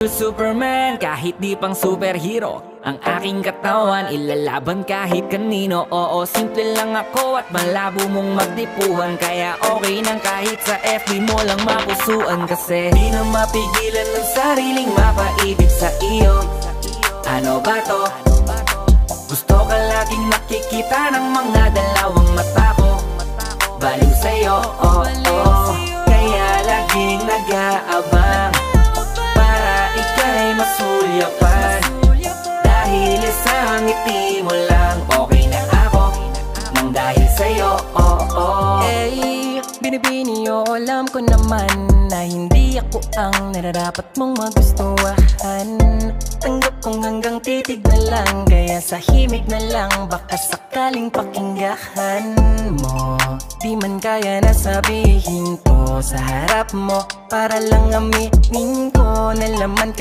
Superman, kahit di pang superhero, ang aking katawan ilalaban kahit kanino. Oo, simple lang ako at malabo mong magtipuhan, kaya okay nang kahit sa FB mo lang mapusuan. Kasi di na mapigilan ng sariling mapaibig sa iyo. Ano ba to? Gusto ka laging nakikita ng mga dalawang mata ko. Baliw sa'yo, oh, oh. Kaya laging nag-aabang para ika'y masulyapan. Dahil isang ngiti mo lang, okay na ako nang dahil sa'yo, oh, oh. Hey, binibini, alam ko naman na hindi ako ang nararapat mong magustuhan. Tanggap kong hanggang titig na lang, kaya sa himig na lang baka sakaling pakinggahan mo. Di man kaya na sabihin ko sa harap mo, para lang aminin ko na laman ka.